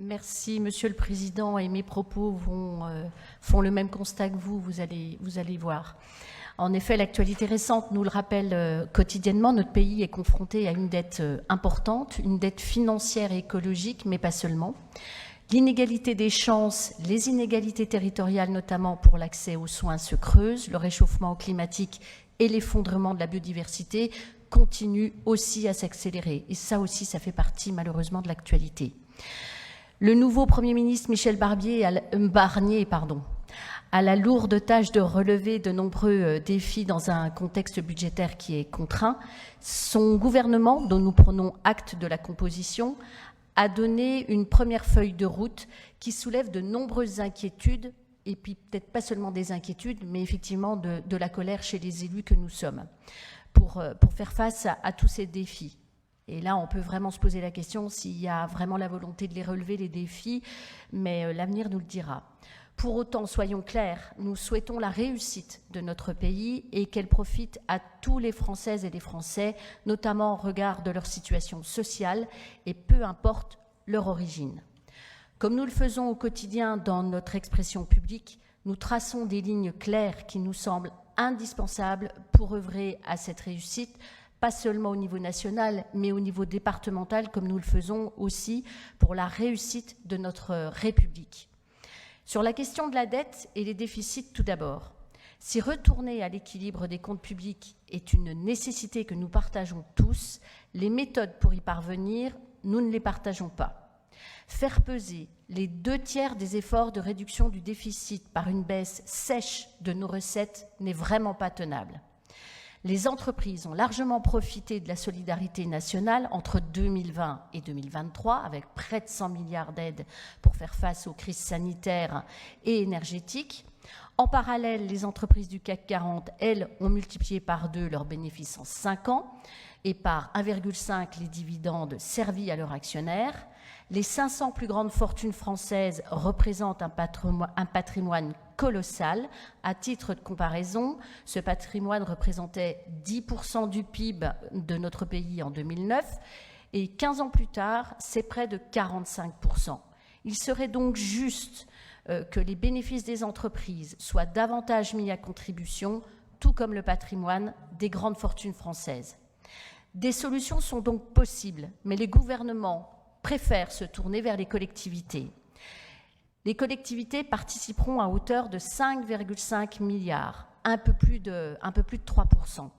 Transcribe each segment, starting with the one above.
Merci, Monsieur le Président, et mes propos font le même constat que vous allez voir. En effet, l'actualité récente nous le rappelle quotidiennement, notre pays est confronté à une dette importante, une dette financière et écologique, mais pas seulement. L'inégalité des chances, les inégalités territoriales, notamment pour l'accès aux soins, se creusent, le réchauffement climatique et l'effondrement de la biodiversité continuent aussi à s'accélérer. Et ça aussi, ça fait partie malheureusement de l'actualité. Le nouveau Premier ministre Michel Barnier a la lourde tâche de relever de nombreux défis dans un contexte budgétaire qui est contraint. Son gouvernement, dont nous prenons acte de la composition, a donné une première feuille de route qui soulève de nombreuses inquiétudes, et puis peut-être pas seulement des inquiétudes, mais effectivement de la colère chez les élus que nous sommes, pour faire face à tous ces défis. Et là, on peut vraiment se poser la question s'il y a vraiment la volonté de les relever, les défis, mais l'avenir nous le dira. Pour autant, soyons clairs, nous souhaitons la réussite de notre pays et qu'elle profite à tous les Françaises et les Français, notamment au regard de leur situation sociale et peu importe leur origine. Comme nous le faisons au quotidien dans notre expression publique, nous traçons des lignes claires qui nous semblent indispensables pour œuvrer à cette réussite, pas seulement au niveau national, mais au niveau départemental, comme nous le faisons aussi pour la réussite de notre République. Sur la question de la dette et les déficits, tout d'abord, si retourner à l'équilibre des comptes publics est une nécessité que nous partageons tous, les méthodes pour y parvenir, nous ne les partageons pas. Faire peser les 2/3 des efforts de réduction du déficit par une baisse sèche de nos recettes n'est vraiment pas tenable. Les entreprises ont largement profité de la solidarité nationale entre 2020 et 2023, avec près de 100 milliards d'aides pour faire face aux crises sanitaires et énergétiques. En parallèle, les entreprises du CAC 40, elles, ont multiplié par 2 leurs bénéfices en 5 ans et par 1,5 les dividendes servis à leurs actionnaires. Les 500 plus grandes fortunes françaises représentent un patrimoine colossal. À titre de comparaison, ce patrimoine représentait 10% du PIB de notre pays en 2009 et 15 ans plus tard, c'est près de 45%. Il serait donc juste que les bénéfices des entreprises soient davantage mis à contribution, tout comme le patrimoine des grandes fortunes françaises. Des solutions sont donc possibles, mais les gouvernements préfèrent se tourner vers les collectivités. Les collectivités participeront à hauteur de 5,5 milliards, un peu plus de 3%.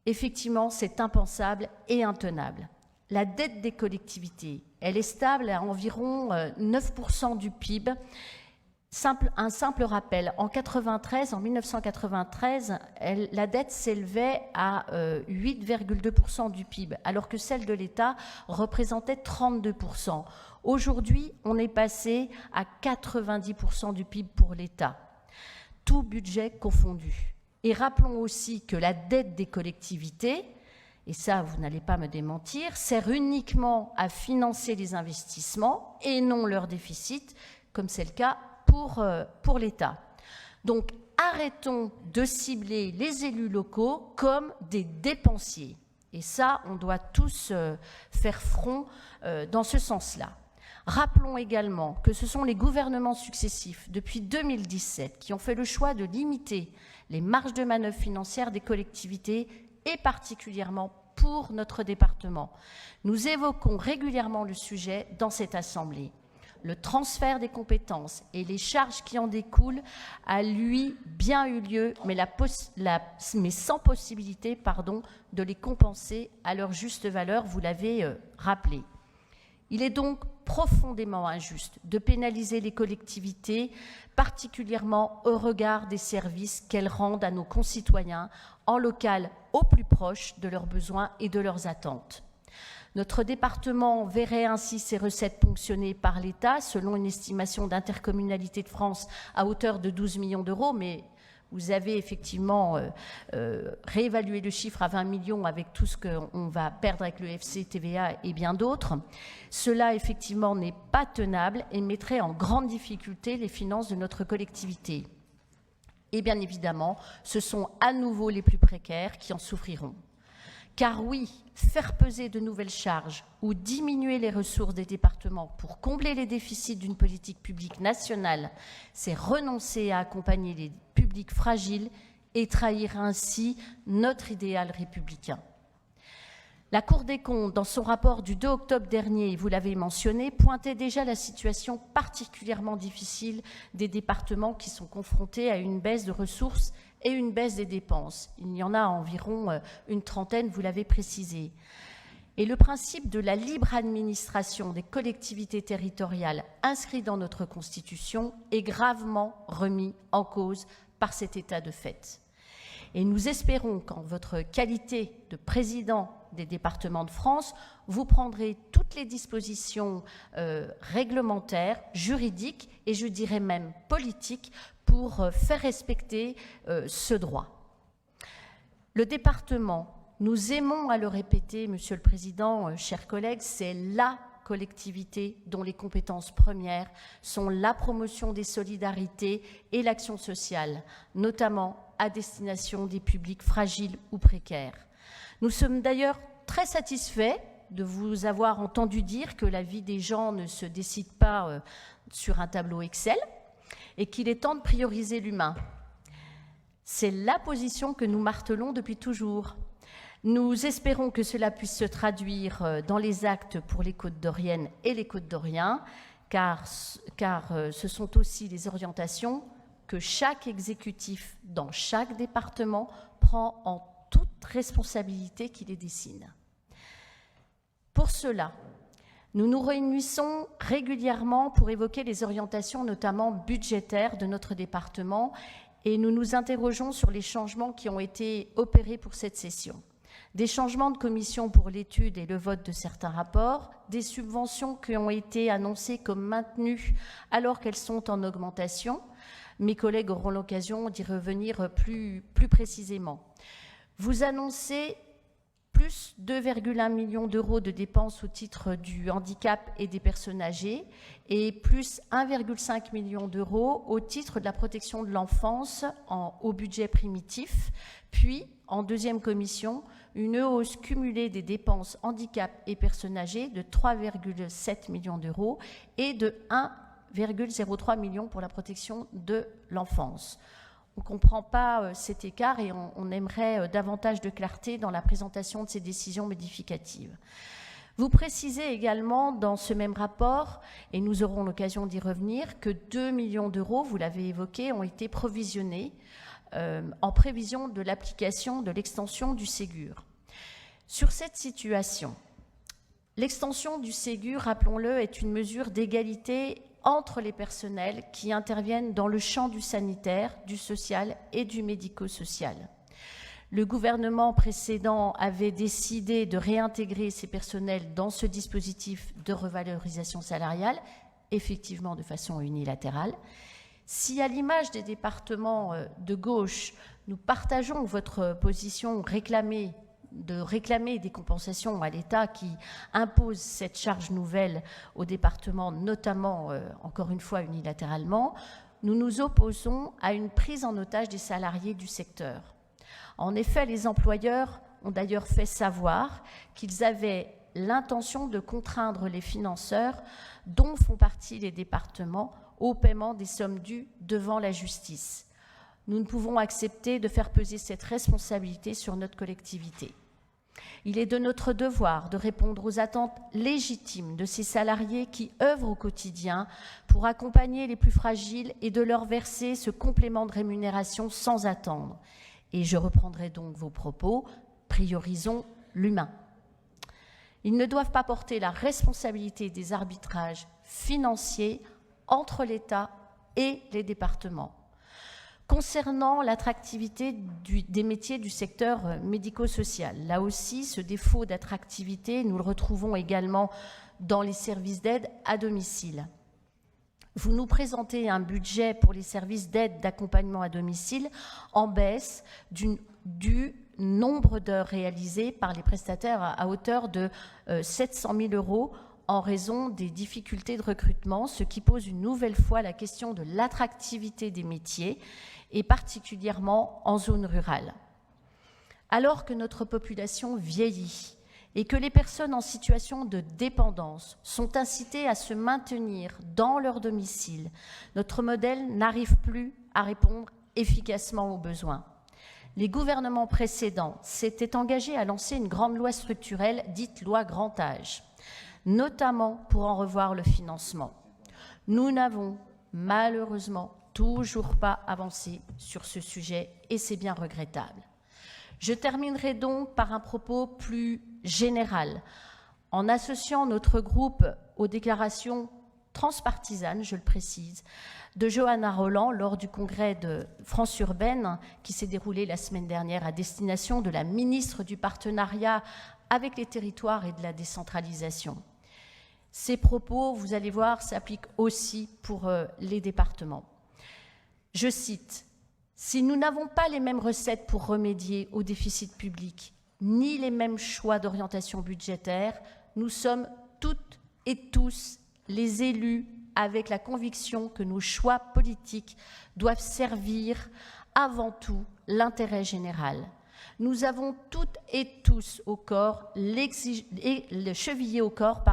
Effectivement, c'est impensable et intenable. La dette des collectivités, elle est stable à environ 9% du PIB. Un simple rappel, en 1993, la dette s'élevait à 8,2% du PIB, alors que celle de l'État représentait 32%. Aujourd'hui, on est passé à 90% du PIB pour l'État, tout budget confondu. Et rappelons aussi que la dette des collectivités, et ça, vous n'allez pas me démentir, sert uniquement à financer les investissements et non leur déficit, comme c'est le cas pour l'État. Donc, arrêtons de cibler les élus locaux comme des dépensiers. Et ça, on doit tous faire front dans ce sens-là. Rappelons également que ce sont les gouvernements successifs, depuis 2017, qui ont fait le choix de limiter les marges de manœuvre financières des collectivités et particulièrement pour notre département. Nous évoquons régulièrement le sujet dans cette Assemblée. Le transfert des compétences et les charges qui en découlent a, lui, bien eu lieu, mais sans possibilité de les compenser à leur juste valeur, vous l'avez rappelé. Il est donc profondément injuste de pénaliser les collectivités, particulièrement au regard des services qu'elles rendent à nos concitoyens, en local au plus proche de leurs besoins et de leurs attentes. Notre département verrait ainsi ses recettes ponctionnées par l'État, selon une estimation d'Intercommunalité de France à hauteur de 12 millions d'euros, mais vous avez effectivement réévalué le chiffre à 20 millions avec tout ce qu'on va perdre avec le FC, TVA et bien d'autres. Cela, effectivement, n'est pas tenable et mettrait en grande difficulté les finances de notre collectivité. Et bien évidemment, ce sont à nouveau les plus précaires qui en souffriront. Car oui, faire peser de nouvelles charges ou diminuer les ressources des départements pour combler les déficits d'une politique publique nationale, c'est renoncer à accompagner les publics fragiles et trahir ainsi notre idéal républicain. La Cour des comptes, dans son rapport du 2 octobre dernier, vous l'avez mentionné, pointait déjà la situation particulièrement difficile des départements qui sont confrontés à une baisse de ressources et une baisse des dépenses. Il y en a environ une trentaine, vous l'avez précisé. Et le principe de la libre administration des collectivités territoriales inscrit dans notre Constitution est gravement remis en cause par cet état de fait. Et nous espérons qu'en votre qualité de président des départements de France, vous prendrez toutes les dispositions réglementaires, juridiques et je dirais même politiques pour faire respecter ce droit. Le département, nous aimons à le répéter, Monsieur le Président, chers collègues, c'est la collectivité dont les compétences premières sont la promotion des solidarités et l'action sociale, notamment à destination des publics fragiles ou précaires. Nous sommes d'ailleurs très satisfaits de vous avoir entendu dire que la vie des gens ne se décide pas sur un tableau Excel et qu'il est temps de prioriser l'humain. C'est la position que nous martelons depuis toujours. Nous espérons que cela puisse se traduire dans les actes pour les Côtes-d'Oriennes et les Côtes-d'Oriens, car ce sont aussi les orientations que chaque exécutif dans chaque département prend en toute responsabilité qui les dessine. Pour cela, nous nous réunissons régulièrement pour évoquer les orientations, notamment budgétaires, de notre département et nous nous interrogeons sur les changements qui ont été opérés pour cette session. Des changements de commission pour l'étude et le vote de certains rapports, des subventions qui ont été annoncées comme maintenues alors qu'elles sont en augmentation. Mes collègues auront l'occasion d'y revenir plus précisément. Vous annoncez plus 2,1 millions d'euros de dépenses au titre du handicap et des personnes âgées et plus 1,5 million d'euros au titre de la protection de l'enfance au budget primitif, puis en deuxième commission, une hausse cumulée des dépenses handicap et personnes âgées de 3,7 millions d'euros et de 1,03 million pour la protection de l'enfance. On ne comprend pas cet écart et on aimerait davantage de clarté dans la présentation de ces décisions modificatives. Vous précisez également dans ce même rapport, et nous aurons l'occasion d'y revenir, que 2 millions d'euros, vous l'avez évoqué, ont été provisionnés en prévision de l'application de l'extension du Ségur. Sur cette situation, l'extension du Ségur, rappelons-le, est une mesure d'égalité entre les personnels qui interviennent dans le champ du sanitaire, du social et du médico-social. Le gouvernement précédent avait décidé de réintégrer ces personnels dans ce dispositif de revalorisation salariale, effectivement de façon unilatérale. Si, à l'image des départements de gauche, nous partageons votre position de réclamer des compensations à l'État qui impose cette charge nouvelle aux départements, notamment, encore une fois, unilatéralement, nous nous opposons à une prise en otage des salariés du secteur. En effet, les employeurs ont d'ailleurs fait savoir qu'ils avaient l'intention de contraindre les financeurs, dont font partie les départements, au paiement des sommes dues devant la justice. Nous ne pouvons accepter de faire peser cette responsabilité sur notre collectivité. Il est de notre devoir de répondre aux attentes légitimes de ces salariés qui œuvrent au quotidien pour accompagner les plus fragiles et de leur verser ce complément de rémunération sans attendre. Et je reprendrai donc vos propos, priorisons l'humain. Ils ne doivent pas porter la responsabilité des arbitrages financiers entre l'État et les départements. Concernant l'attractivité des métiers du secteur médico-social, là aussi, ce défaut d'attractivité, nous le retrouvons également dans les services d'aide à domicile. Vous nous présentez un budget pour les services d'aide d'accompagnement à domicile en baisse du nombre d'heures réalisées par les prestataires à hauteur de 700 000 € en raison des difficultés de recrutement, ce qui pose une nouvelle fois la question de l'attractivité des métiers et particulièrement en zone rurale. Alors que notre population vieillit et que les personnes en situation de dépendance sont incitées à se maintenir dans leur domicile, notre modèle n'arrive plus à répondre efficacement aux besoins. Les gouvernements précédents s'étaient engagés à lancer une grande loi structurelle, dite loi grand âge, notamment pour en revoir le financement. Nous n'avons malheureusement toujours pas avancé sur ce sujet et c'est bien regrettable. Je terminerai donc par un propos plus général, en associant notre groupe aux déclarations transpartisanes, je le précise, de Johanna Rolland lors du congrès de France Urbaine qui s'est déroulé la semaine dernière à destination de la ministre du Partenariat avec les territoires et de la décentralisation. Ces propos, vous allez voir, s'appliquent aussi pour les départements. Je cite: « Si nous n'avons pas les mêmes recettes pour remédier au déficit public, ni les mêmes choix d'orientation budgétaire, nous sommes toutes et tous les élus avec la conviction que nos choix politiques doivent servir avant tout l'intérêt général. Nous avons toutes et tous au corps chevillé au corps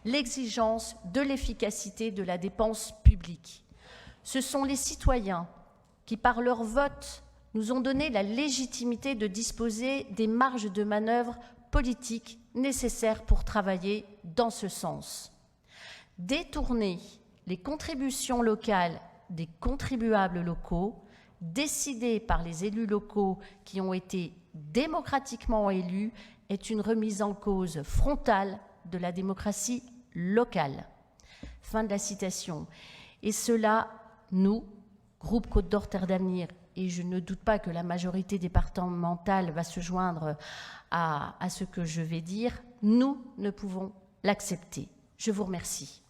l'exigence de l'efficacité de la dépense publique. Ce sont les citoyens qui, par leur vote, nous ont donné la légitimité de disposer des marges de manœuvre politiques nécessaires pour travailler dans ce sens. Détourner les contributions locales des contribuables locaux, décidées par les élus locaux qui ont été démocratiquement élus, est une remise en cause frontale de la démocratie locale. » Fin de la citation. Et cela, nous, groupe Côte d'Or Terre d'Avenir, et je ne doute pas que la majorité départementale va se joindre à ce que je vais dire, nous ne pouvons l'accepter. Je vous remercie.